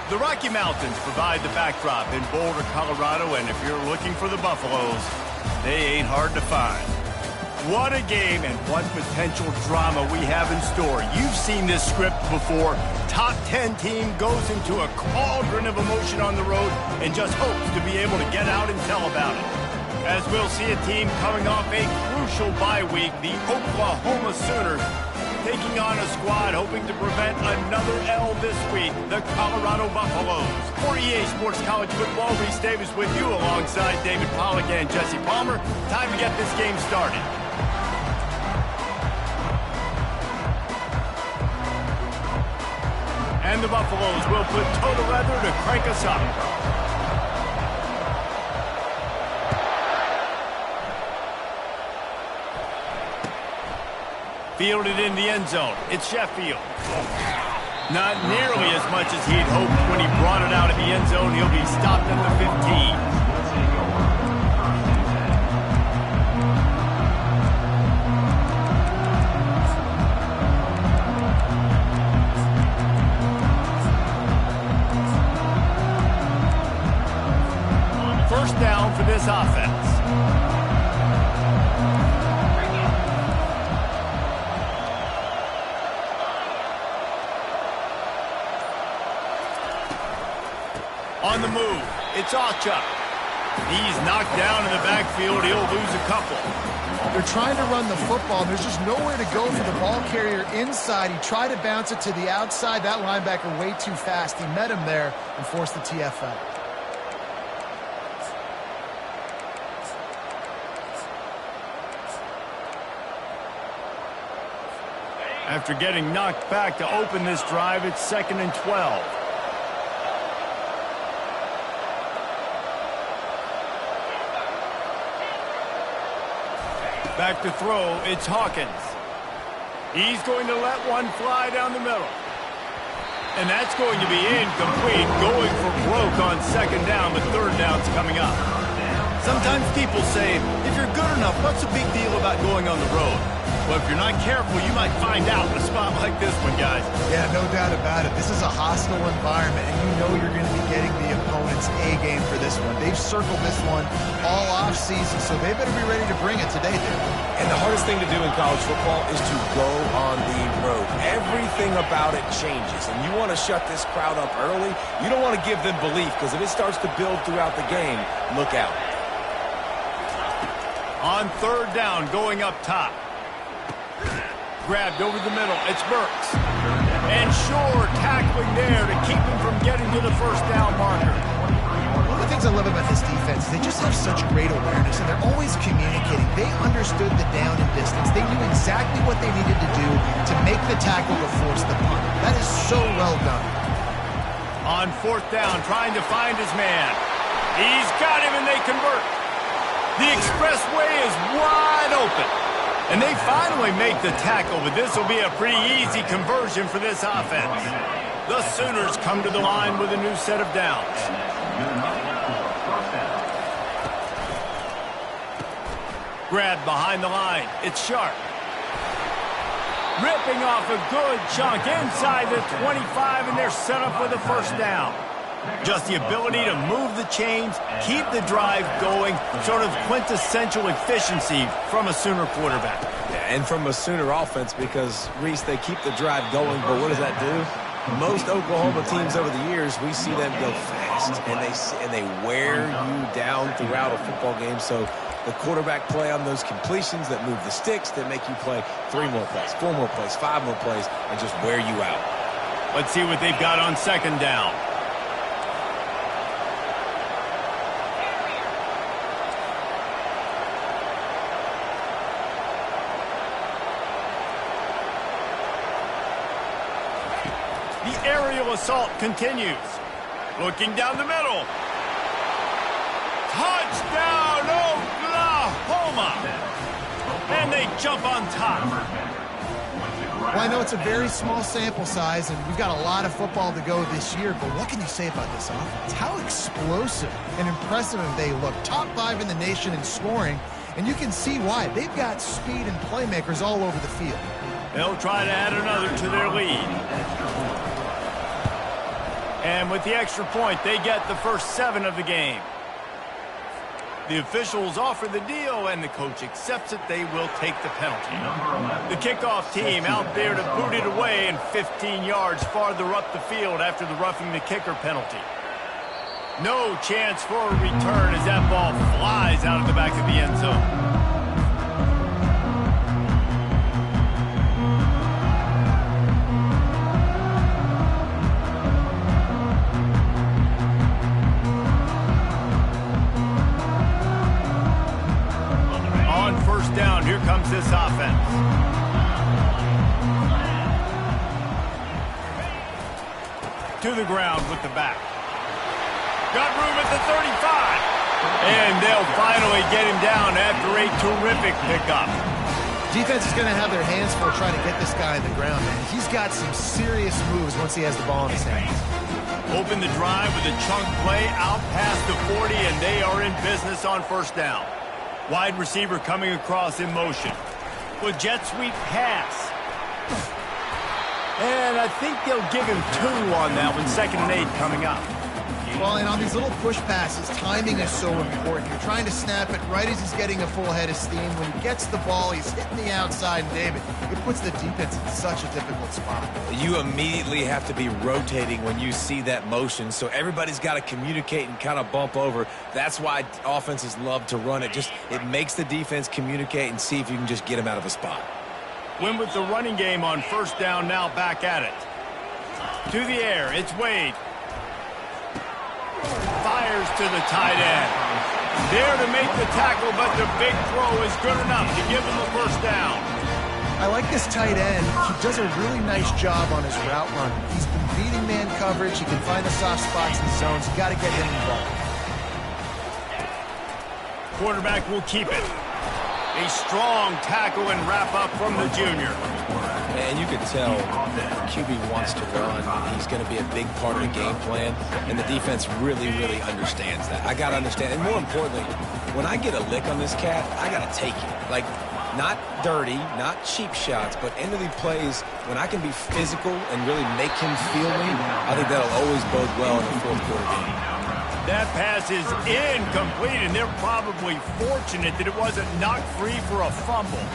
The Rocky Mountains provide the backdrop in Boulder, Colorado, and if you're looking for the Buffaloes, they ain't hard to find. What a game and what potential drama we have in store. You've seen this script before. Top 10 team goes into a cauldron of emotion on the road and just hopes to be able to get out and tell about it. As we'll see a team coming off a crucial bye week, the Oklahoma Sooners taking on a squad hoping to prevent another L this week, the Colorado Buffaloes. For EA Sports College Football, Reese Davis with you alongside David Pollack and Jesse Palmer. Time to get this game started. And the Buffaloes will put toe to leather to crank us up. Fielded in the end zone. It's Sheffield. Not nearly as much as he'd hoped when he brought it out of the end zone. He'll be stopped at the 15. First down for this offense. On the move, it's Ncaa. He's knocked down in the backfield. He'll lose a couple. They're trying to run the football, and there's just nowhere to go for the ball carrier inside. He tried to bounce it to the outside. That linebacker way too fast. He met him there and forced the TFL. After getting knocked back to open this drive, it's 2nd and 12. Back to throw, it's Hawkins. He's going to let one fly down the middle. And that's going to be incomplete, going for broke on 2nd down, but 3rd down's coming up. Sometimes people say, if you're good enough, what's the big deal about going on the road? Well, if you're not careful, you might find out in a spot like this one, guys. Yeah, no doubt about it. This is a hostile environment, and you know you're going to be getting the opponent's A-game for this one. They've circled this one all off-season, so they better be ready to bring it today, dude. And the hardest thing to do in college football is to go on the road. Everything about it changes, and you want to shut this crowd up early. You don't want to give them belief, because if it starts to build throughout the game, look out. On 3rd down, going up top. Grabbed over the middle. It's Burks. And Shore tackling there to keep him from getting to the 1st down marker. One of the things I love about this defense is they just have such great awareness, and they're always communicating. They understood the down and distance. They knew exactly what they needed to do to make the tackle to force the punt. That is so well done. On 4th down, trying to find his man. He's got him, and they convert. The expressway is wide open. And they finally make the tackle, but this will be a pretty easy conversion for this offense. The Sooners come to the line with a new set of downs. Grabbed behind the line. It's Sharp. Ripping off a good chunk inside the 25, and they're set up with a 1st down. Just the ability to move the chains, keep the drive going, sort of quintessential efficiency from a Sooner quarterback. Yeah, and from a Sooner offense, because, Reese, they keep the drive going, but what does that do? Most Oklahoma teams over the years, we see them go fast, and they wear you down throughout a football game. So the quarterback play on those completions that move the sticks, that make you play 3 more plays, 4 more plays, 5 more plays, and just wear you out. Let's see what they've got on 2nd down. The aerial assault continues. Looking down the middle. Touchdown, Oklahoma! And they jump on top. Well, I know it's a very small sample size, and we've got a lot of football to go this year, but what can you say about this offense? How explosive and impressive they look. Top 5 in the nation in scoring, and you can see why. They've got speed and playmakers all over the field. They'll try to add another to their lead. And with the extra point, they get the first 7 of the game. The officials offer the deal, and the coach accepts it. They will take the penalty. The kickoff team out there to boot it away and 15 yards farther up the field after the roughing the kicker penalty. No chance for a return as that ball flies out of the back of the end zone. Down, here comes this offense. To the ground with the back. Got room at the 35. And they'll finally get him down after a terrific pickup. Defense is going to have their hands full trying to get this guy on the ground, man. He's got some serious moves once he has the ball in his hands. Open the drive with a chunk play out past the 40, and they are in business on first down. Wide receiver coming across in motion. With jet sweep pass. And I think they'll give him 2 on that one. 2nd and 8 coming up. Well, and on these little push passes, timing is so important. You're trying to snap it right as he's getting a full head of steam. When he gets the ball, he's hitting the outside, and David, it puts the defense in such a difficult spot. You immediately have to be rotating when you see that motion, so everybody's got to communicate and kind of bump over. That's why offenses love to run it. It makes the defense communicate and see if you can just get him out of a spot. Win with the running game on first down, now back at it. To the air, it's Wade. Fires to the tight end. There to make the tackle, but the big throw is good enough to give him the first down. I like this tight end. He does a really nice job on his route run. He's been beating man coverage. He can find the soft spots in the zones. You got to get him involved. Quarterback will keep it. A strong tackle and wrap up from the junior. And you can tell the QB wants to run. He's going to be a big part of the game plan, and the defense really, really understands that. I got to understand, and more importantly, when I get a lick on this cat, I got to take it. Like, not dirty, not cheap shots, but end of the plays, when I can be physical and really make him feel me, I think that'll always bode well in the fourth quarter game. That pass is incomplete, and they're probably fortunate that it wasn't knocked free for a fumble.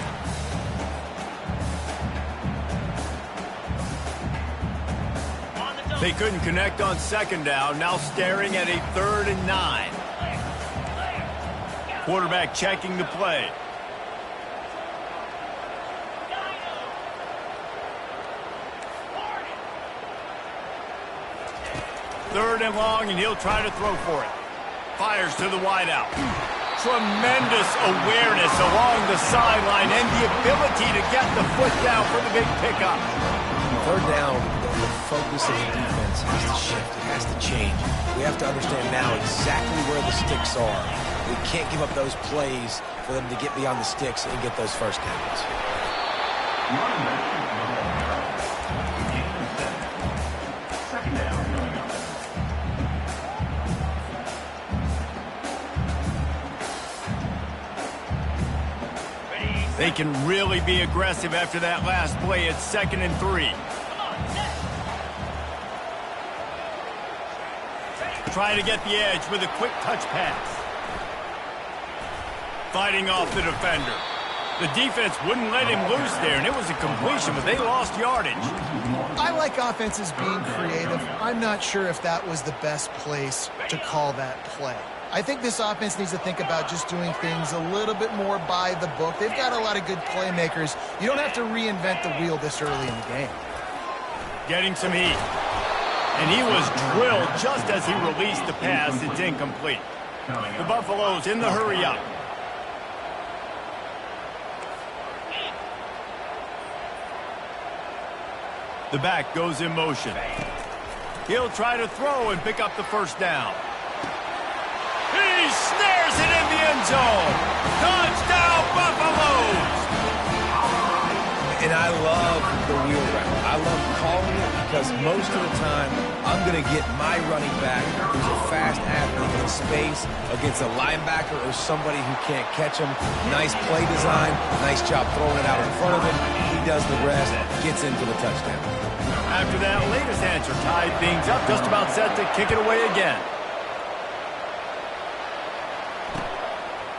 They couldn't connect on 2nd down, now staring at a 3rd and 9. Quarterback checking the play. Third and long, and he'll try to throw for it. Fires to the wideout. Tremendous awareness along the sideline and the ability to get the foot down for the big pickup. 3rd down, the focus of the defense has to shift. It has to change. We have to understand now exactly where the sticks are. We can't give up those plays for them to get beyond the sticks and get those first downs. They can really be aggressive after that last play at 2nd and 3. Trying to get the edge with a quick touch pass. Fighting off the defender. The defense wouldn't let him loose there, and it was a completion, but they lost yardage. I like offenses being creative. I'm not sure if that was the best place to call that play. I think this offense needs to think about just doing things a little bit more by the book. They've got a lot of good playmakers. You don't have to reinvent the wheel this early in the game. Getting some heat. And he was drilled just as he released the pass. It's incomplete. The Buffaloes in the hurry-up. The back goes in motion. He'll try to throw and pick up the first down. He snares it in the end zone. Touchdown, Buffaloes! And I love the wheel route. I love calling it because most of the time, I'm going to get my running back, who's a fast athlete, in space against a linebacker or somebody who can't catch him. Nice play design, nice job throwing it out in front of him. He does the rest, gets in for the touchdown. After that latest answer tied things up, just about set to kick it away again.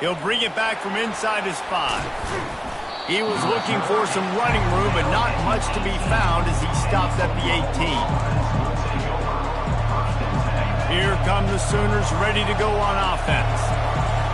He'll bring it back from inside his 5. He was looking for some running room, but not much to be found as he stops at the 18. Here come the Sooners ready to go on offense.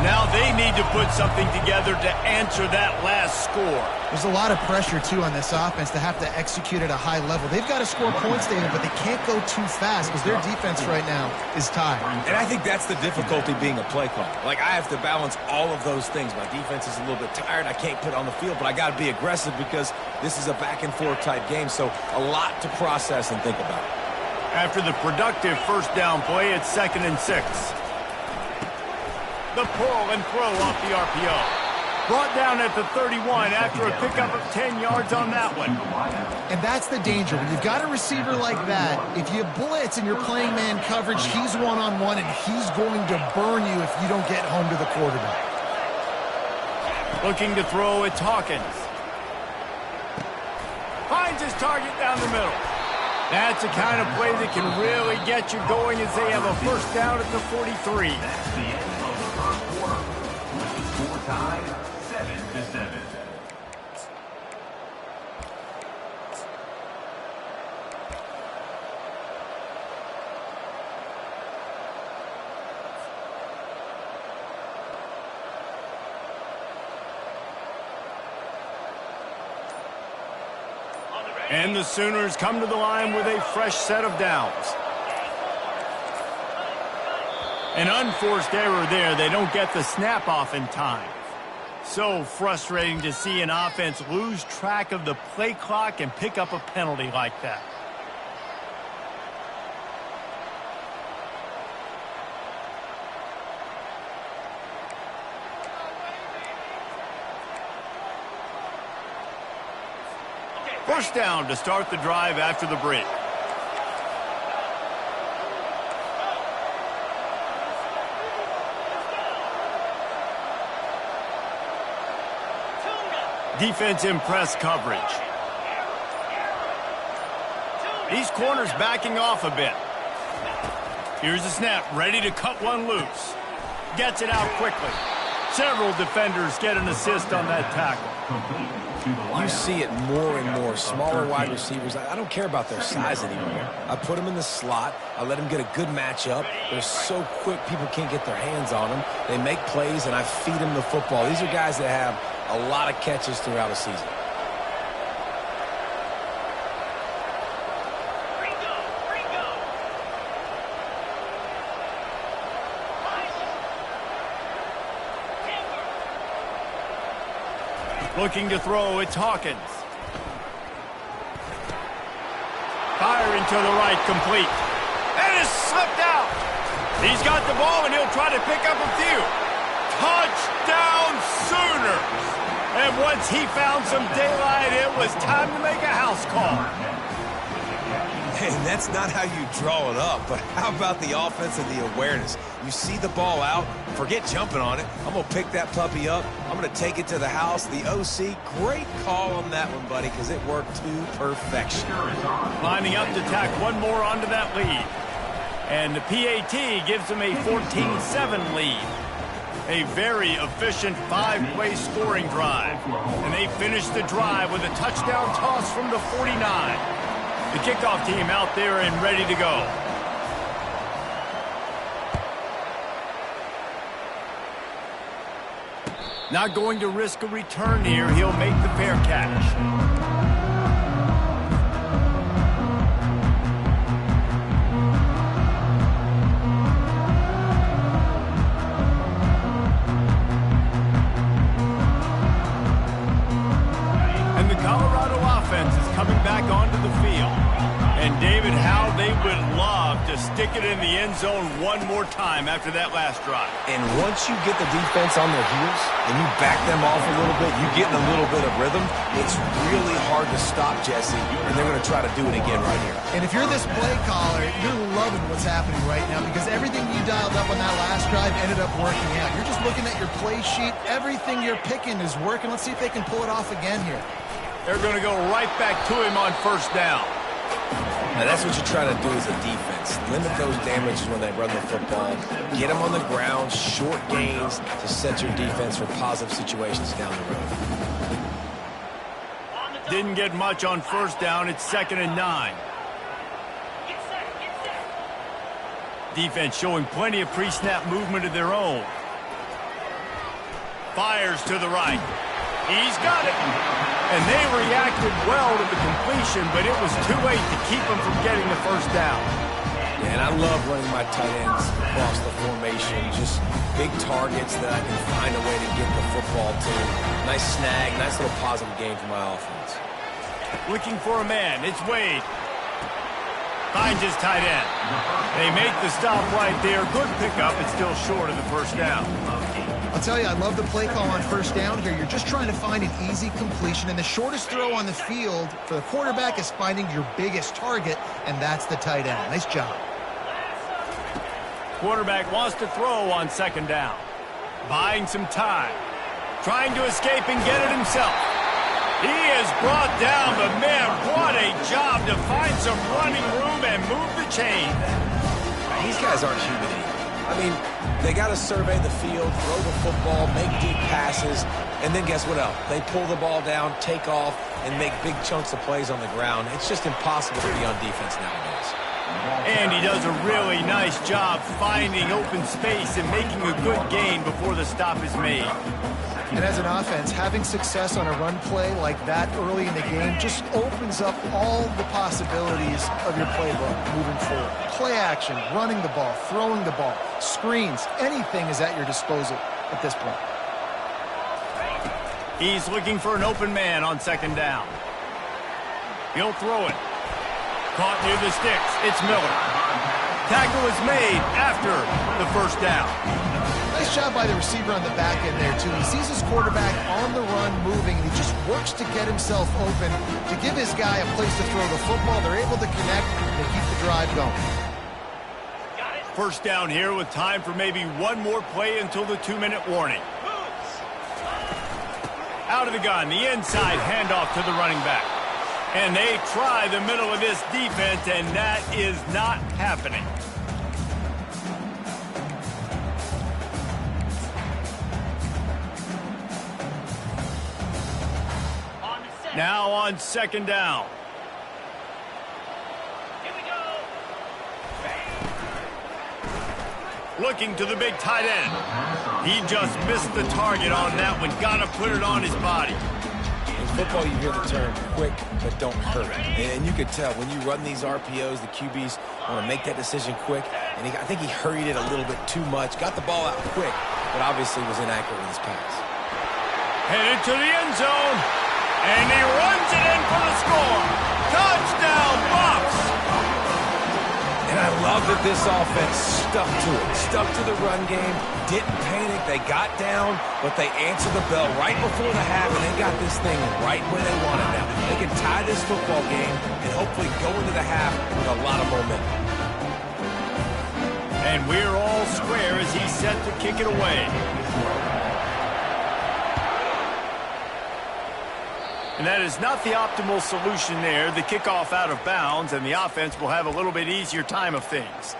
Now they need to put something together to answer that last score. There's a lot of pressure, too, on this offense to have to execute at a high level. They've got to score points, David, but they can't go too fast because their defense right now is tired. And I think that's the difficulty being a play caller. Like, I have to balance all of those things. My defense is a little bit tired. I can't put it on the field, but I got to be aggressive because this is a back-and-forth type game, so a lot to process and think about. After the productive first down play, it's 2nd and 6. The pull and throw off the RPO. Brought down at the 31 after a pickup of 10 yards on that one. And that's the danger. When you've got a receiver like that, if you blitz and you're playing man coverage, he's one-on-one, and he's going to burn you if you don't get home to the quarterback. Looking to throw, it's Hawkins. Finds his target down the middle. That's the kind of play that can really get you going as they have a first down at the 43. Tied 7-7. And the Sooners come to the line with a fresh set of downs. An unforced error there. They don't get the snap off in time. So frustrating to see an offense lose track of the play clock and pick up a penalty like that. First down to start the drive after the break. Defense in press coverage. These corners backing off a bit. Here's the snap, ready to cut one loose. Gets it out quickly. Several defenders get an assist on that tackle. You see it more and more. Smaller wide receivers, I don't care about their size anymore. I put them in the slot. I let them get a good matchup. They're so quick, people can't get their hands on them. They make plays, and I feed them the football. These are guys that have a lot of catches throughout a season. Looking to throw, it's Hawkins. Firing to the right, complete. And it's slipped out. He's got the ball, and he'll try to pick up a few. Touchdown Sooners! And once he found some daylight, it was time to make a house call. And that's not how you draw it up, but how about the offense and the awareness? You see the ball out, forget jumping on it. I'm going to pick that puppy up. I'm going to take it to the house. The OC, great call on that one, buddy, because it worked to perfection. Lining up to tack one more onto that lead. And the PAT gives them a 14-7 lead. A very efficient 5-play scoring drive. And they finish the drive with a touchdown toss from the 49. The kickoff team out there and ready to go. Not going to risk a return here. He'll make the fair catch. Coming back onto the field. And David, how they would love to stick it in the end zone one more time after that last drive. And once you get the defense on their heels and you back them off a little bit, you get in a little bit of rhythm, it's really hard to stop, Jesse, and they're going to try to do it again right here. And if you're this play caller, you're loving what's happening right now because everything you dialed up on that last drive ended up working out. You're just looking at your play sheet. Everything you're picking is working. Let's see if they can pull it off again here. They're going to go right back to him on first down. Now, that's what you're trying to do as a defense. Limit those damages when they run the football. Get them on the ground, short gains to set your defense for positive situations down the road. Didn't get much on first down. It's 2nd and 9. Defense showing plenty of pre-snap movement of their own. Fires to the right. He's got it. And they reacted well to the completion, but it was too late to keep them from getting the first down. Yeah, and I love running my tight ends across the formation. Just big targets that I can find a way to get the football to. Nice snag, nice little positive game for my offense. Looking for a man. It's Wade. Finds his tight end. They make the stop right there. Good pickup. It's still short of the first down. I'll tell you, I love the play call on first down here. You're just trying to find an easy completion, and the shortest throw on the field for the quarterback is finding your biggest target, and that's the tight end. Nice job. Quarterback wants to throw on 2nd down. Buying some time. Trying to escape and get it himself. He is brought down, but man, what a job to find some running room and move the chain. These guys aren't human anymore. I mean, they got to survey the field, throw the football, make deep passes, and then guess what else? They pull the ball down, take off, and make big chunks of plays on the ground. It's just impossible to be on defense nowadays. And he does a really nice job finding open space and making a good gain before the stop is made. And as an offense, having success on a run play like that early in the game just opens up all the possibilities of your playbook moving forward. Play action, running the ball, throwing the ball, screens, anything is at your disposal at this point. He's looking for an open man on 2nd down. He'll throw it. Caught near the sticks. It's Miller. Tackle is made after the first down. Nice job by the receiver on the back end there, too. He sees his quarterback on the run moving, and he just works to get himself open to give his guy a place to throw the football. They're able to connect and keep the drive going. First down here with time for maybe one more play until the 2-minute warning. Out of the gun, the inside handoff to the running back. And they try the middle of this defense, and that is not happening. Now on 2nd down. Here we go. Looking to the big tight end. He just missed the target on that one. Got to put it on his body. In football, you hear the term quick, but don't hurt. And you could tell when you run these RPOs, the QBs want to make that decision quick. And I think he hurried it a little bit too much. Got the ball out quick, but obviously was inaccurate with his pass. Headed to the end zone. And he runs it in for the score. Touchdown, Bucs! And I love that this offense stuck to it. Stuck to the run game. Didn't panic. They got down, but they answered the bell right before the half, and they got this thing right where they want it now. They can tie this football game and hopefully go into the half with a lot of momentum. And we're all square as he's set to kick it away. And that is not the optimal solution there. The kickoff out of bounds, and the offense will have a little bit easier time of things.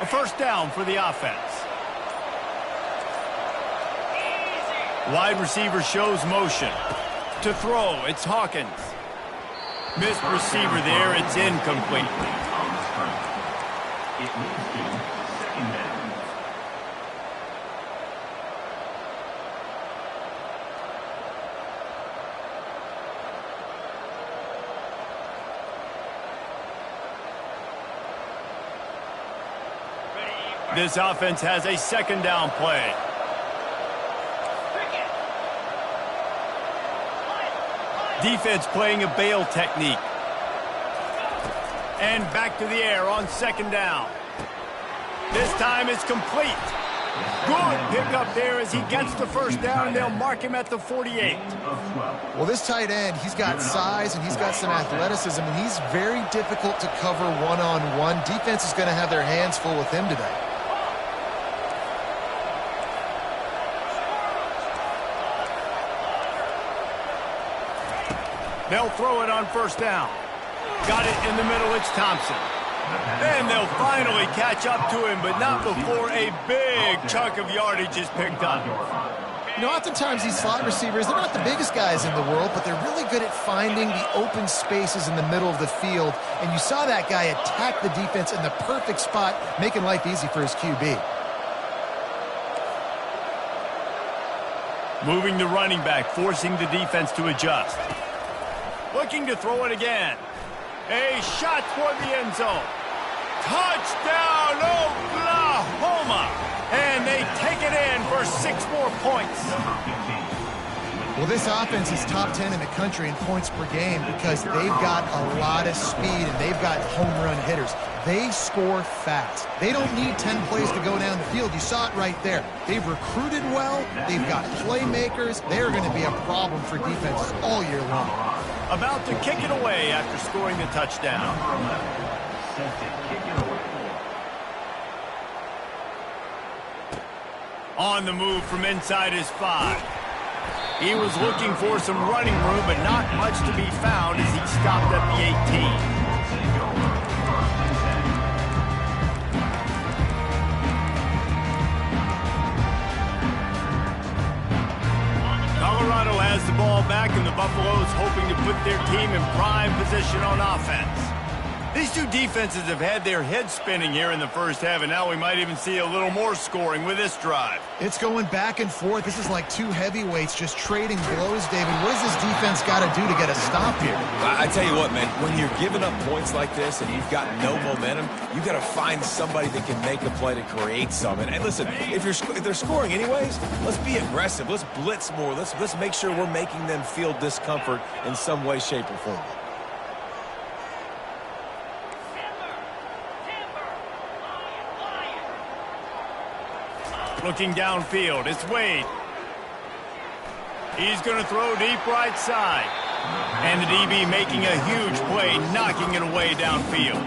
A first down for the offense. Wide receiver shows motion. To throw, it's Hawkins. Missed receiver there, it's incomplete. It moves to 2nd down. This offense has a 2nd down play. Defense playing a bail technique. And back to the air on 2nd down. This time it's complete. Good pickup there as he gets the first down, and they'll mark him at the 48. Well, this tight end, he's got size and he's got some athleticism, and he's very difficult to cover one-on-one. Defense is going to have their hands full with him today. They'll throw it on first down. Got it in the middle, it's Thompson. And they'll finally catch up to him, but not before a big chunk of yardage is picked up. You know, oftentimes these slot receivers, they're not the biggest guys in the world, but they're really good at finding the open spaces in the middle of the field. And you saw that guy attack the defense in the perfect spot, making life easy for his QB. Moving the running back, forcing the defense to adjust. Looking to throw it again. A shot toward the end zone. Touchdown, Oklahoma! And they take it in for 6 more points. Well, this offense is top 10 in the country in points per game because they've got a lot of speed and they've got home run hitters. They score fast. They don't need 10 plays to go down the field. You saw it right there. They've recruited well. They've got playmakers. They're going to be a problem for defenses all year long. About to kick it away after scoring the touchdown. On the move from inside his 5. He was looking for some running room, but not much to be found as he stopped at the 18. Colorado has the ball back, and the Buffaloes hoping to put their team in prime position on offense. These two defenses have had their heads spinning here in the first half, and now we might even see a little more scoring with this drive. It's going back and forth. This is like two heavyweights just trading blows, David. What does this defense got to do to get a stop here? I tell you what, man, when you're giving up points like this and you've got no momentum, you got to find somebody that can make a play to create something. And listen, if they're scoring anyways, let's be aggressive. Let's blitz more. Let's make sure we're making them feel discomfort in some way, shape, or form. Looking downfield, it's Wade. He's going to throw deep right side. And the DB making a huge play, knocking it away downfield.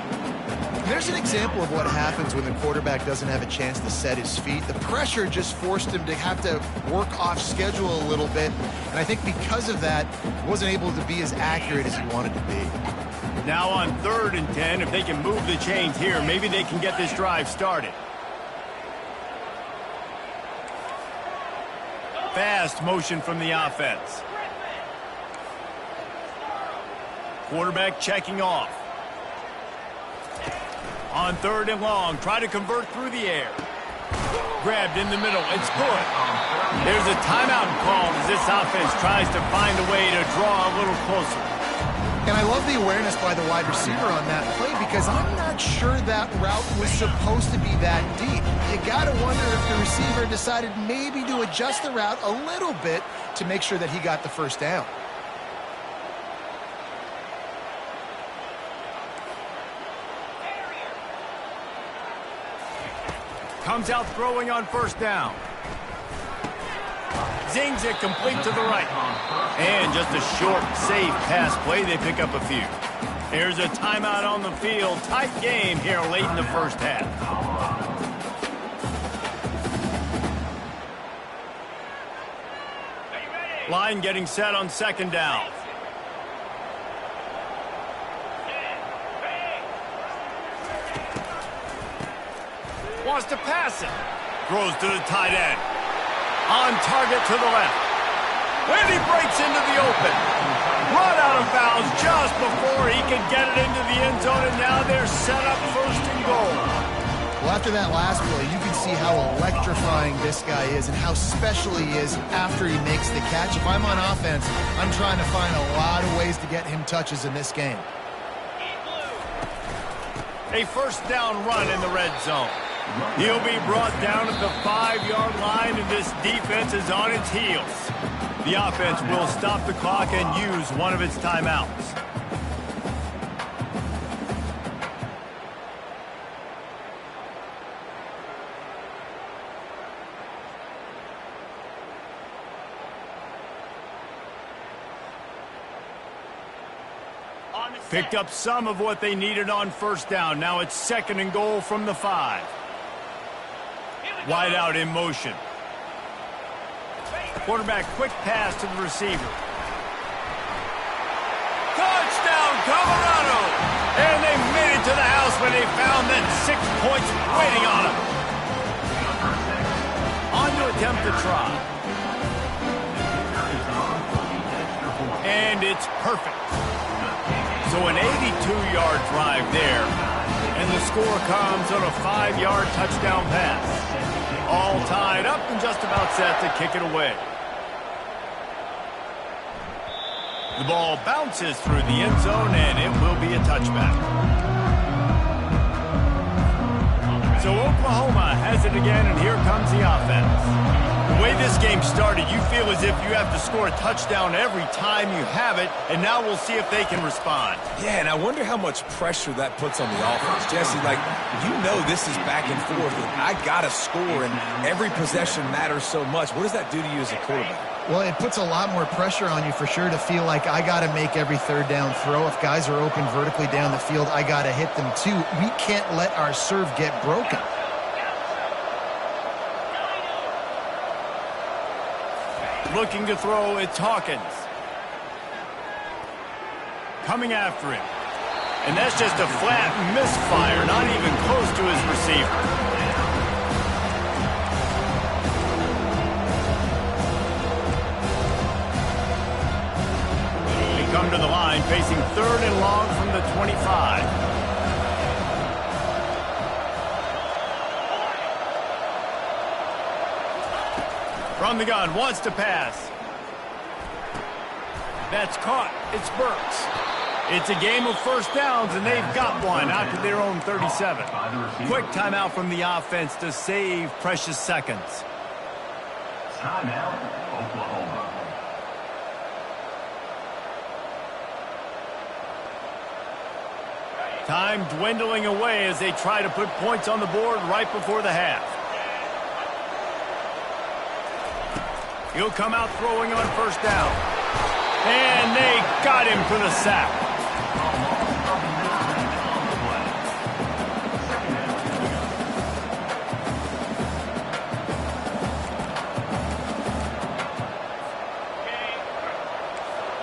There's an example of what happens when the quarterback doesn't have a chance to set his feet. The pressure just forced him to have to work off schedule a little bit. And I think because of that, he wasn't able to be as accurate as he wanted to be. Now on 3rd and 10, if they can move the chains here, maybe they can get this drive started. Fast motion from the offense. Quarterback checking off. On 3rd and long, try to convert through the air. Grabbed in the middle, it's good. There's a timeout called as this offense tries to find a way to draw a little closer. And I love the awareness by the wide receiver on that play because I'm not sure that route was supposed to be that deep. You got to wonder if the receiver decided maybe to adjust the route a little bit to make sure that he got the first down. Comes out throwing on first down. Zings it complete to the right. And just a short, safe pass play. They pick up a few. There's a timeout on the field. Tight game here late in the first half. Line getting set on 2nd down. Wants to pass it. Throws to the tight end. On target to the left. And he breaks into the open. Run out of bounds just before he could get it into the end zone, and now they're set up 1st and goal. Well, after that last play, you can see how electrifying this guy is and how special he is after he makes the catch. If I'm on offense, I'm trying to find a lot of ways to get him touches in this game. A 1st down run in the red zone. He'll be brought down at the 5-yard line, and this defense is on its heels. The offense will stop the clock and use one of its timeouts. Picked up some of what they needed on first down. Now it's 2nd and goal from the 5. Wide out in motion. Quarterback quick pass to the receiver. Touchdown, Colorado! And they made it to the house when they found that 6 points waiting on them. On to attempt the try. And it's perfect. So an 82-yard drive there. And the score comes on a 5-yard touchdown pass. All tied up and just about set to kick it away. The ball bounces through the end zone, and it will be a touchback. So Oklahoma has it again, and here comes the offense. The way this game started, you feel as if you have to score a touchdown every time you have it, and now we'll see if they can respond. Yeah, and I wonder how much pressure that puts on the offense. Jesse, like, you know this is back and forth, and I got to score, and every possession matters so much. What does that do to you as a quarterback? Well, it puts a lot more pressure on you for sure to feel like I got to make every third down throw. If guys are open vertically down the field, I got to hit them too. We can't let our serve get broken. Looking to throw, it's Hawkins. Coming after him. And that's just a flat misfire, not even close to his receiver. They come to the line, facing 3rd and long from the 25. From the gun, wants to pass. That's caught. It's Burks. It's a game of first downs, and they've got one out to their own 37. Quick timeout from the offense to save precious seconds. Timeout, Oklahoma. Time dwindling away as they try to put points on the board right before the half. He'll come out throwing on first down. And they got him for the sack.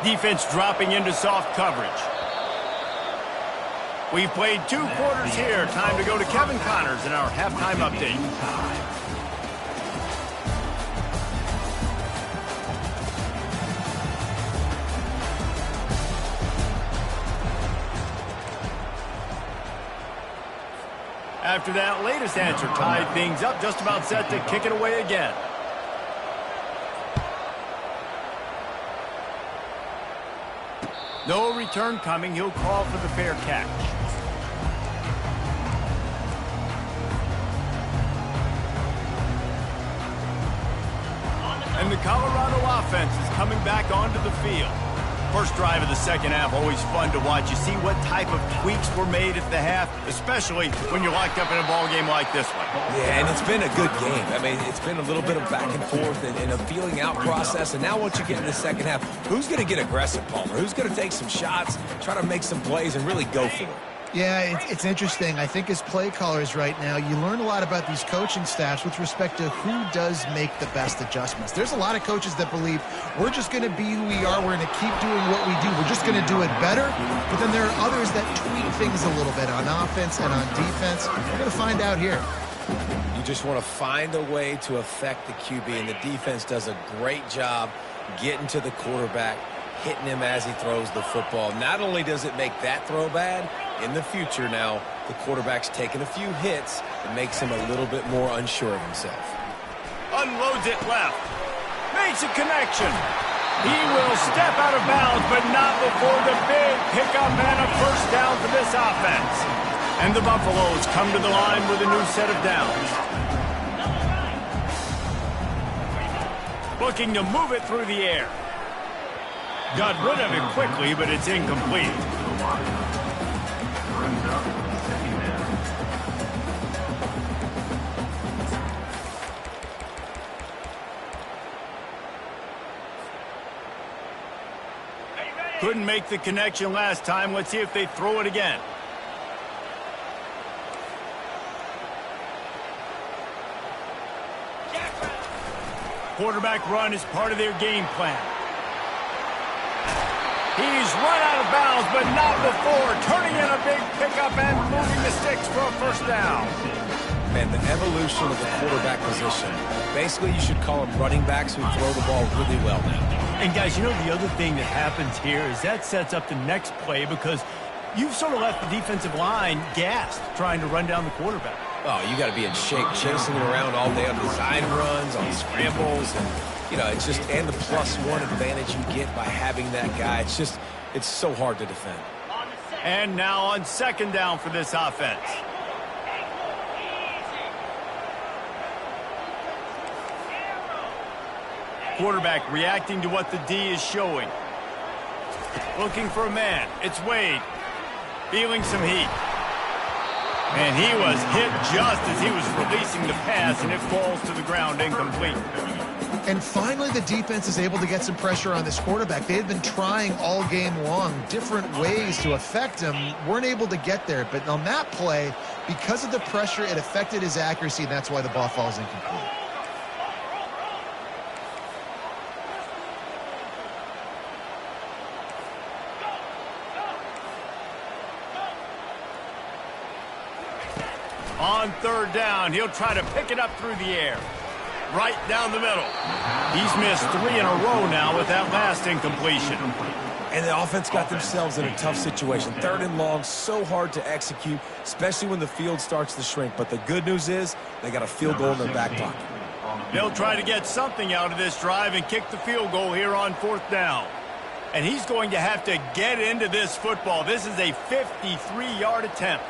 Defense dropping into soft coverage. We've played 2 quarters here. Time to go to Kevin Connors in our halftime update. After that latest answer tied things up, just about set to kick it away again. No return coming. He'll call for the fair catch. And the Colorado offense is coming back onto the field. First drive of the second half, always fun to watch. You see what type of tweaks were made at the half, especially when you're locked up in a ball game like this one. Yeah, and it's been a good game. I mean, it's been a little bit of back and forth and a feeling out process. And now once you get in the second half, who's going to get aggressive, Palmer? Who's going to take some shots, try to make some plays, and really go for it? Yeah, it's interesting. I think as play callers right now, you learn a lot about these coaching staffs with respect to who does make the best adjustments. There's a lot of coaches that believe we're just going to be who we are. We're going to keep doing what we do. We're just going to do it better. But then there are others that tweak things a little bit on offense and on defense. We're going to find out here. You just want to find a way to affect the QB, and the defense does a great job getting to the quarterback, hitting him as he throws the football. Not only does it make that throw bad, in the future now, the quarterback's taking a few hits. It makes him a little bit more unsure of himself. Unloads it left. Makes a connection. He will step out of bounds, but not before the big pickup and a first down for this offense. And the Buffaloes come to the line with a new set of downs. Looking to move it through the air. Got rid of it quickly, but it's incomplete. Couldn't make the connection last time. Let's see if they throw it again. Quarterback run is part of their game plan. He's run out of bounds, but not before. Turning in a big pickup and moving the sticks for a first down. Man, the evolution of the quarterback position. Basically, you should call them running backs who throw the ball really well now. And guys, you know the other thing that happens here is that sets up the next play because you've sort of left the defensive line gassed trying to run down the quarterback. Oh, you got to be in shape, chasing it around all day on design runs, on scrambles, and you know, it's just, and the +1 advantage you get by having that guy. It's so hard to defend. And now on second down for this offense. Quarterback reacting to what the D is showing. Looking for a man. It's Wade. Feeling some heat. And he was hit just as he was releasing the pass, and it falls to the ground incomplete. And finally, the defense is able to get some pressure on this quarterback. They had been trying all game long different ways to affect him. Weren't able to get there. But on that play, because of the pressure, it affected his accuracy, and that's why the ball falls incomplete. On third down, he'll try to pick it up through the air. Right down the middle. He's missed 3 in a row now with that last incompletion. And the offense got themselves in a tough situation. 3rd and long, so hard to execute, especially when the field starts to shrink. But the good news is they got a field goal in their back pocket. They'll try to get something out of this drive and kick the field goal here on 4th down. And he's going to have to get into this football. This is a 53-yard attempt.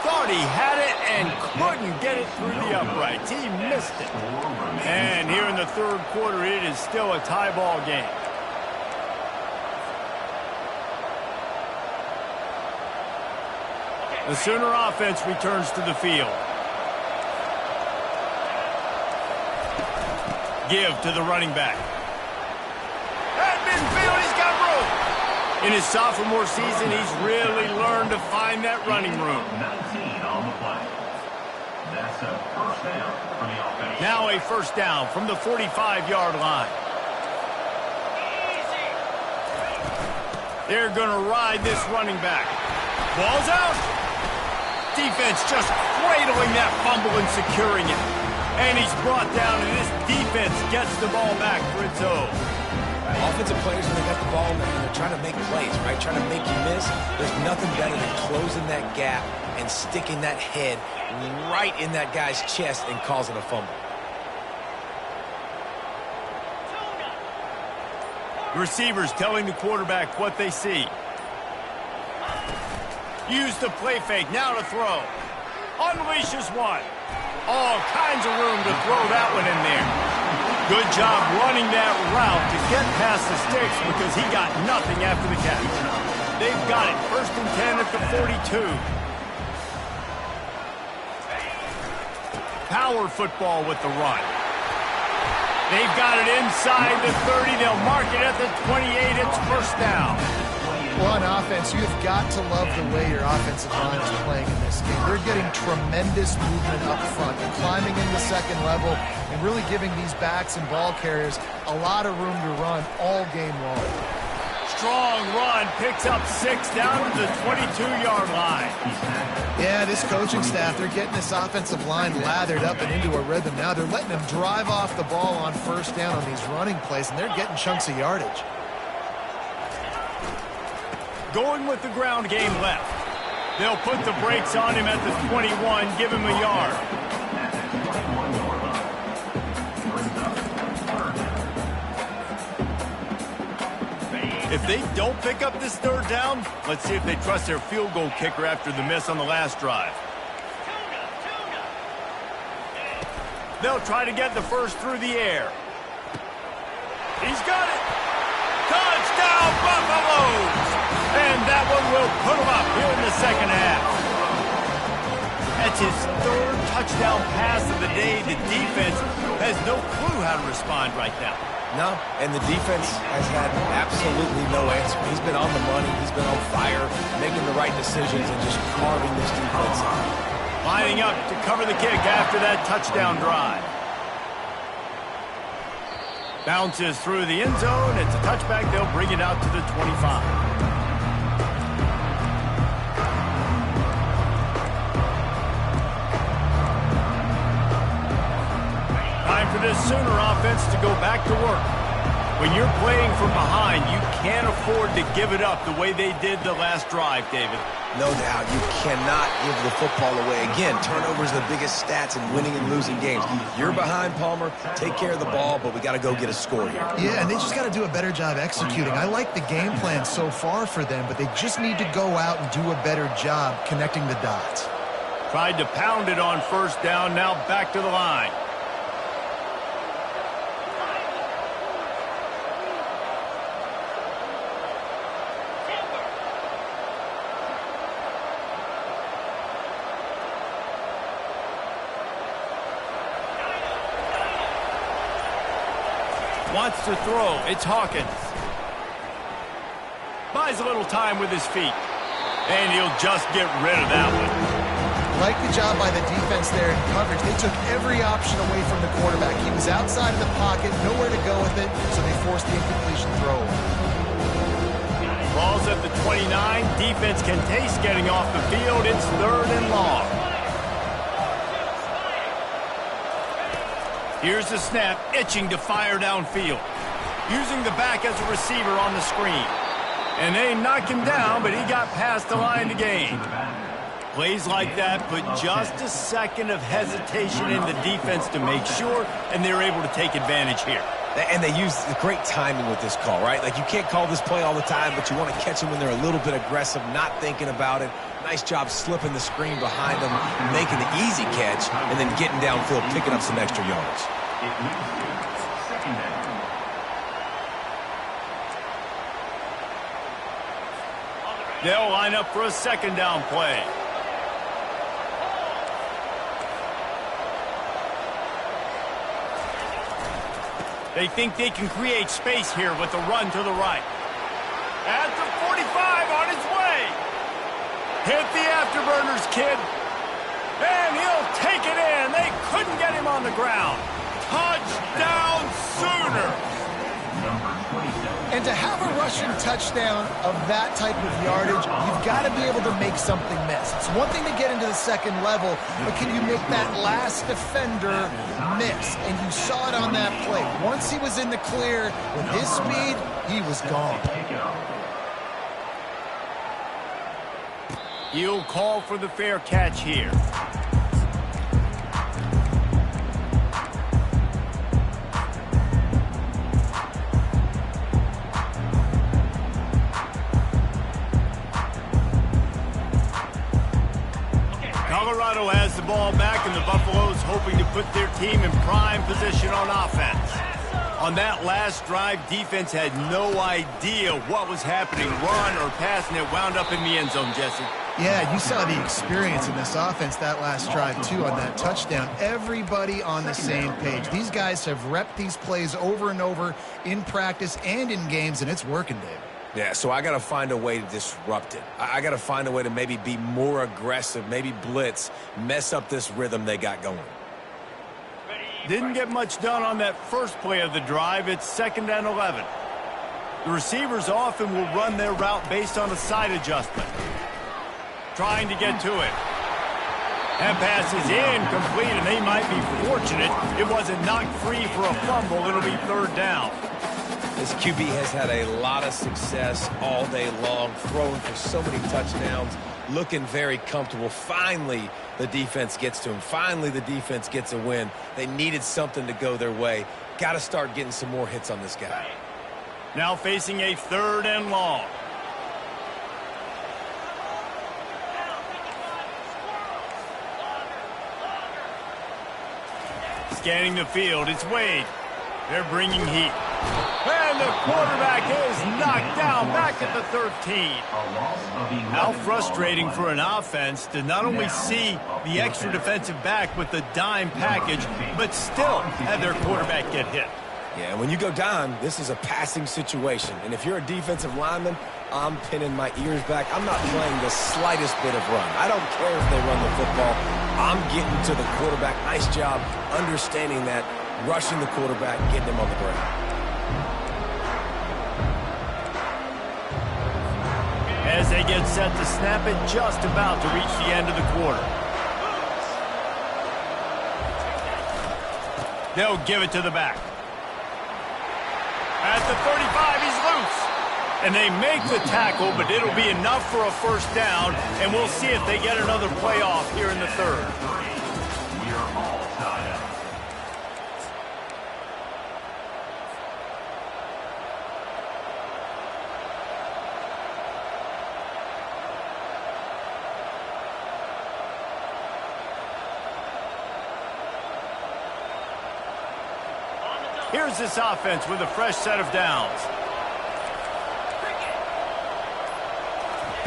Thought he had it and couldn't get it through the uprights. He missed it. And here in the 3rd quarter, it is still a tie ball game. The Sooner offense returns to the field. Give to the running back. At midfield, he's got room. In his sophomore season, he's really learned to find that running room. 19 on the play. That's a first down for the offense. Now a first down from the 45-yard line. They're going to ride this running back. Ball's out. Defense just cradling that fumble and securing it. And he's brought down, and this defense gets the ball back for its own. Offensive players, when they got the ball and they're trying to make plays, right? Trying to make you miss. There's nothing better than closing that gap and sticking that head right in that guy's chest and causing a fumble. The receivers telling the quarterback what they see. Use the play fake, now to throw. Unleashes one. All kinds of room to throw that one in there. Good job running that route to get past the sticks because he got nothing after the catch. They've got it. 1st and 10 at the 42. Power football with the run. They've got it inside the 30. They'll mark it at the 28. It's first down. Well, on offense, you've got to love the way your offensive line is playing in this game. They're getting tremendous movement up front. They're climbing in the 2nd level and really giving these backs and ball carriers a lot of room to run all game long. Strong run, picks up 6 down to the 22-yard line. Yeah, this coaching staff, they're getting this offensive line lathered up and into a rhythm now. They're letting them drive off the ball on first down on these running plays, and they're getting chunks of yardage. Going with the ground game left. They'll put the brakes on him at the 21, give him a yard. If they don't pick up this 3rd down, let's see if they trust their field goal kicker after the miss on the last drive. They'll try to get the first through the air. He's got it. Touchdown, Buffaloes! And that one will put him up here in the 2nd half. That's his 3rd touchdown pass of the day. The defense has no clue how to respond right now. No, and the defense has had absolutely no answer. He's been on the money. He's been on fire, making the right decisions and just carving this defense up. Lining up to cover the kick after that touchdown drive. Bounces through the end zone. It's a touchback. They'll bring it out to the 25. Time for this Sooner offense to go back to work. When you're playing from behind, you can't afford to give it up the way they did the last drive, David. No doubt, you cannot give the football away. Again, turnovers are the biggest stats in winning and losing games. You're behind, Palmer. Take care of the ball, but we got to go get a score here. Yeah, and they just got to do a better job executing. I like the game plan so far for them, but they just need to go out and do a better job connecting the dots. Tried to pound it on first down, now back to the line. Wants to throw. It's Hawkins. Buys a little time with his feet. And he'll just get rid of that one. Like the job by the defense there in coverage. They took every option away from the quarterback. He was outside of the pocket, nowhere to go with it, so they forced the incompletion throw. Ball's at the 29. Defense can taste getting off the field. It's 3rd and long. Here's the snap, itching to fire downfield. Using the back as a receiver on the screen. And they knocked him down, but he got past the line to gain. Plays like that put just a second of hesitation in the defense to make sure, and they're able to take advantage here. And they use the great timing with this call, right? Like, you can't call this play all the time, but you want to catch them when they're a little bit aggressive, not thinking about it. Nice job slipping the screen behind them, making the easy catch, and then getting downfield, picking up some extra yards. They'll line up for a 2nd down play. They think they can create space here with a run to the right. At the 45 on his way. Hit the afterburners, kid. And he'll take it in. They couldn't get him on the ground. Touchdown, Sooner. And to have a rushing touchdown of that type of yardage, you've got to be able to make something miss. It's one thing to get into the 2nd level, but can you make that last defender miss? And you saw it on that play. Once he was in the clear with his speed, he was gone. He'll call for the fair catch here. Colorado has the ball back, and the Buffaloes hoping to put their team in prime position on offense. On that last drive, defense had no idea what was happening, run or pass, and it wound up in the end zone, Jesse. Yeah, you saw the experience in this offense that last drive, too, on that touchdown. Everybody on the same page. These guys have repped these plays over and over in practice and in games, and it's working, Dave. Yeah, so I got to find a way to disrupt it. I got to find a way to maybe be more aggressive, maybe blitz, mess up this rhythm they got going. Didn't get much done on that first play of the drive. It's 2nd and 11. The receivers often will run their route based on a side adjustment. Trying to get to it. That pass is incomplete, and they might be fortunate it wasn't knocked free for a fumble. It'll be 3rd down. This QB has had a lot of success all day long, throwing for so many touchdowns, looking very comfortable. Finally, the defense gets to him. Finally, the defense gets a win. They needed something to go their way. Got to start getting some more hits on this guy. Now facing a 3rd and long. Scanning the field, it's Wade. They're bringing heat. And the quarterback is knocked down back at the 13. How frustrating for an offense to not only see the extra defensive back with the dime package, but still have their quarterback get hit. Yeah, and when you go down, this is a passing situation. And if you're a defensive lineman, I'm pinning my ears back. I'm not playing the slightest bit of run. I don't care if they run the football. I'm getting to the quarterback. Nice job understanding that, rushing the quarterback, getting him on the ground. As they get set to snap it, just about to reach the end of the quarter. They'll give it to the back. At the 35, he's loose. And they make the tackle, but it'll be enough for a first down, and we'll see if they get another playoff here in the third. We are all tied up. Here's this offense with a fresh set of downs.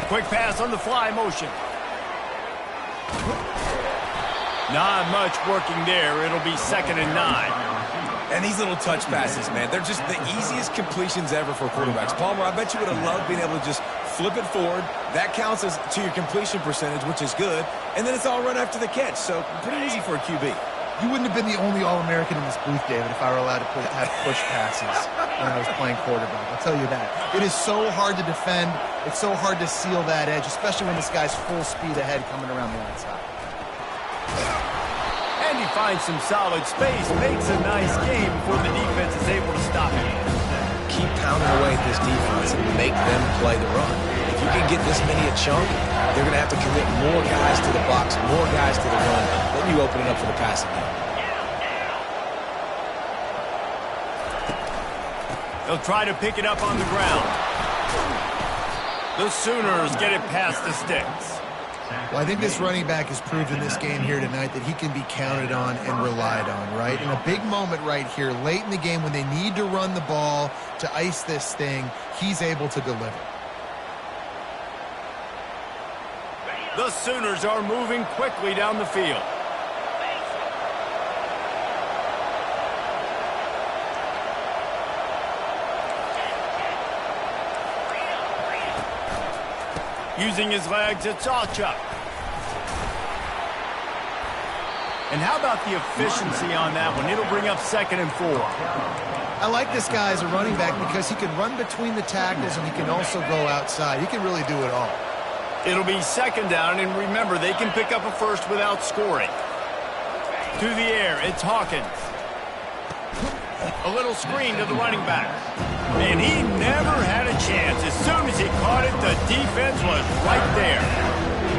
Quick pass on the fly motion. Not much working there. It'll be 2nd and 9. And these little touch passes, man, they're just the easiest completions ever for quarterbacks. Palmer, I bet you would have loved being able to just flip it forward. That counts as to your completion percentage, which is good. And then it's all run after the catch. So pretty easy for a QB. You wouldn't have been the only All-American in this booth, David, if I were allowed to have push passes when I was playing quarterback. I'll tell you that. It is so hard to defend. It's so hard to seal that edge, especially when this guy's full speed ahead coming around the outside. And he finds some solid space, makes a nice game before the defense is able to stop him. Keep pounding away at this defense and make them play the run. If you can get this many a chunk, they're going to have to commit more guys to the box, more guys to the run. Then you open it up for the passing game. They'll try to pick it up on the ground. The Sooners get it past the sticks. Well, I think this running back has proved in this game here tonight that he can be counted on and relied on, right? In a big moment right here, late in the game when they need to run the ball to ice this thing, he's able to deliver. The Sooners are moving quickly down the field. Using his legs, it's Ncaa. And how about the efficiency on that one? It'll bring up 2nd and 4. I like this guy as a running back because he can run between the tackles and he can also go outside. He can really do it all. It'll be 2nd down, and remember, they can pick up a first without scoring. To the air, it's Hawkins. A little screen to the running back. And he never had a chance. As soon as he caught it, the defense was right there.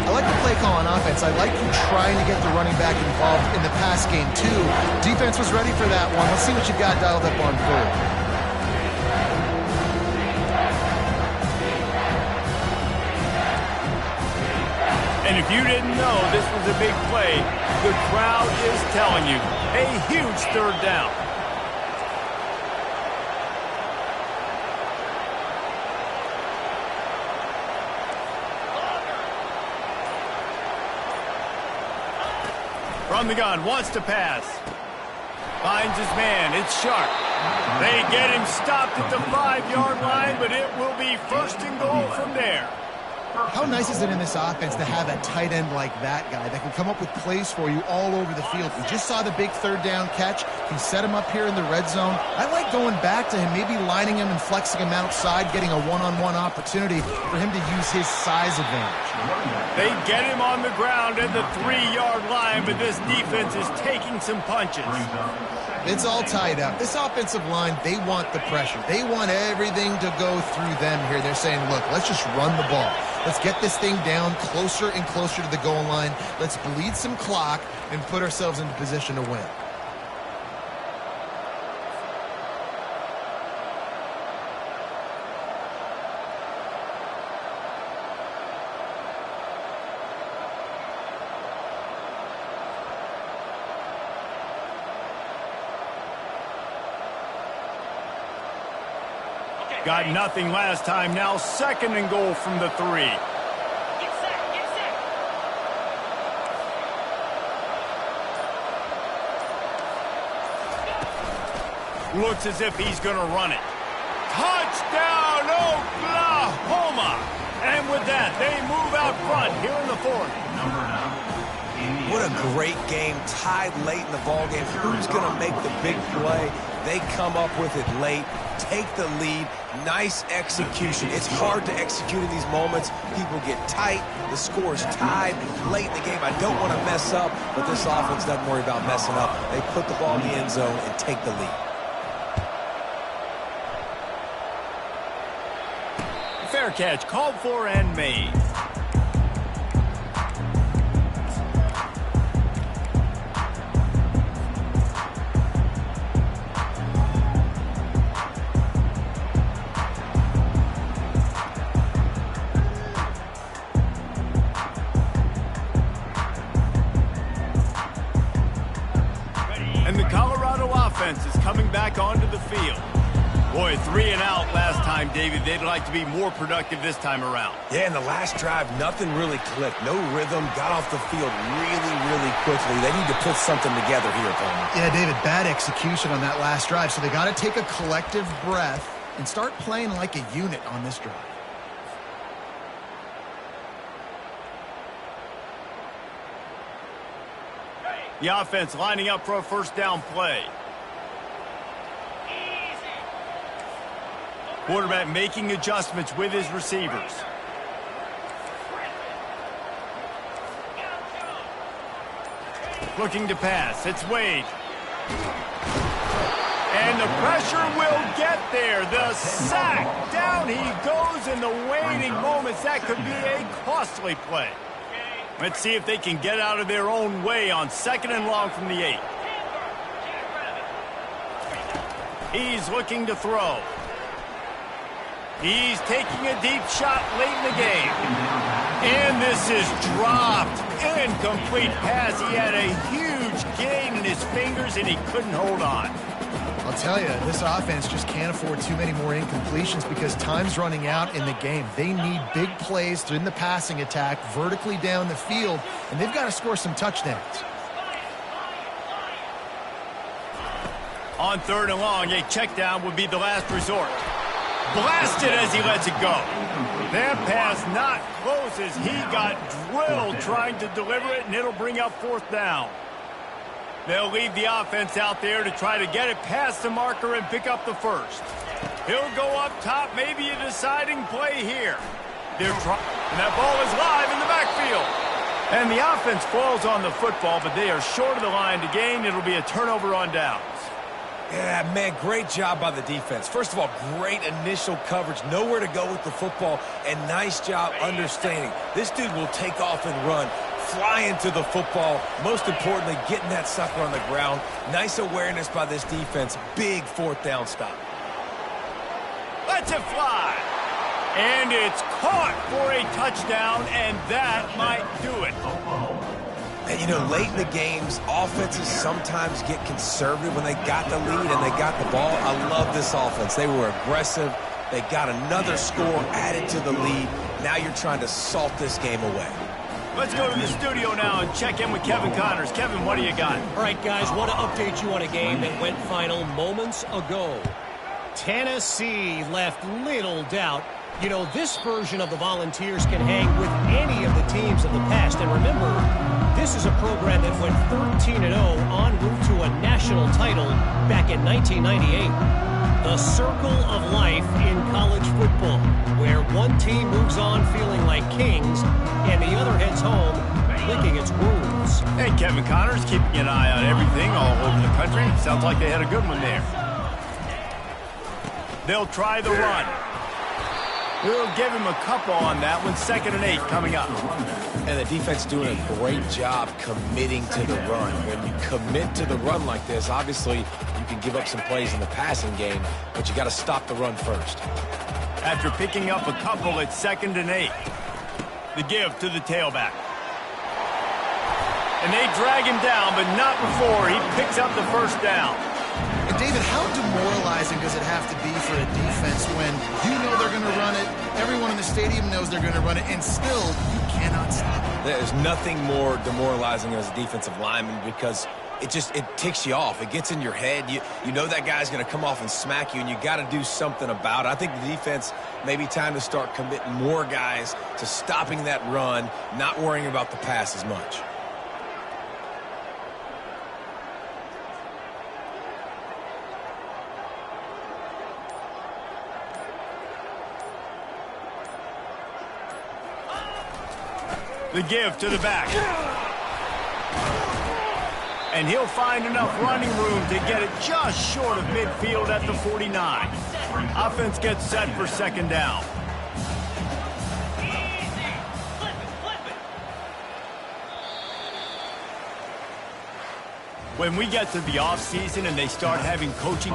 I like the play call on offense. I like you trying to get the running back involved in the pass game, too. Defense was ready for that one. Let's see what you got dialed up on third. And if you didn't know this was a big play, the crowd is telling you. A huge 3rd down. From the gun, wants to pass. Finds his man, it's Sharp. They get him stopped at the 5-yard line, but it will be 1st and goal from there. How nice is it in this offense to have a tight end like that guy that can come up with plays for you all over the field? We just saw the big 3rd down catch. He set him up here in the red zone. I like going back to him, maybe lining him and flexing him outside, getting a one-on-one opportunity for him to use his size advantage. They get him on the ground at the 3-yard line, but this defense is taking some punches. It's all tied up. This offensive line, they want the pressure. They want everything to go through them here. They're saying, look, let's just run the ball. Let's get this thing down closer and closer to the goal line. Let's bleed some clock and put ourselves into position to win. Got nothing last time. Now 2nd and goal from the 3. Get set, get set. Looks as if he's going to run it. Touchdown, Oklahoma! And with that, they move out front here in the fourth. What a great game, tied late in the ballgame. Who's going to make the big play? They come up with it late, take the lead. Nice execution. It's hard to execute in these moments. People get tight. The score's tied late in the game. I don't want to mess up, but this offense doesn't worry about messing up. They put the ball in the end zone and take the lead. Fair catch, called for and made. And the Colorado offense is coming back onto the field. Boy, 3 and out last time, David. They'd like to be more productive this time around. Yeah, in the last drive, nothing really clicked. No rhythm, got off the field really, really quickly. They need to put something together here, Coleman. Yeah, David, bad execution on that last drive, so they got to take a collective breath and start playing like a unit on this drive. The offense lining up for a first down play. Quarterback making adjustments with his receivers. Looking to pass. It's Wade. And the pressure will get there. The sack. Down he goes in the waiting moments. That could be a costly play. Let's see if they can get out of their own way on 2nd and long from the 8. He's looking to throw. He's taking a deep shot late in the game. And this is dropped. Incomplete pass. He had a huge gain in his fingers, and he couldn't hold on. I'll tell you, this offense just can't afford too many more incompletions because time's running out in the game. They need big plays in the passing attack, vertically down the field, and they've got to score some touchdowns. On 3rd and long, a check down would be the last resort. Blasted as he lets it go. That pass not close as he got drilled trying to deliver it, and it'll bring up 4th down. They'll leave the offense out there to try to get it past the marker and pick up the first. He'll go up top, maybe a deciding play here. They're trying, and that ball is live in the backfield. And the offense falls on the football, but they are short of the line to gain. It'll be a turnover on downs. Yeah, man, great job by the defense. First of all, great initial coverage, nowhere to go with the football, and nice job understanding. This dude will take off and run, fly into the football, most importantly, getting that sucker on the ground. Nice awareness by this defense. Big 4th down stop. Lets it fly. And it's caught for a touchdown, and that might do it. And, you know, late in the games, offenses sometimes get conservative when they got the lead and they got the ball. I love this offense. They were aggressive. They got another score added to the lead. Now you're trying to salt this game away. Let's go to the studio now and check in with Kevin Connors. Kevin, what do you got? All right, guys, want to update you on a game that went final moments ago. Tennessee left little doubt. You know, this version of the Volunteers can hang with any of the teams of the past. And remember, this is a program that went 13-0 en route to a national title back in 1998. The circle of life in college football, where one team moves on feeling like kings and the other heads home licking its wounds. Hey, Kevin Connors, keeping an eye on everything all over the country. Sounds like they had a good one there. They'll try the run. We'll give him a couple on that one. 2nd and 8 coming up. And the defense doing a great job committing to the run. When you commit to the run like this, obviously you can give up some plays in the passing game, but you got to stop the run first. After picking up a couple, it's 2nd and 8. The give to the tailback. And they drag him down, but not before he picks up the first down. And David, how demoralizing does it have to be for a defense when you know they're going to run it, everyone in the stadium knows they're going to run it, and still you cannot stop it? There's nothing more demoralizing as a defensive lineman because it ticks you off. It gets in your head. You know that guy's going to come off and smack you, and you got to do something about it. I think the defense maybe time to start committing more guys to stopping that run, not worrying about the pass as much. The give to the back. And he'll find enough running room to get it just short of midfield at the 49. Offense gets set for second down. When we get to the offseason and they start having coaching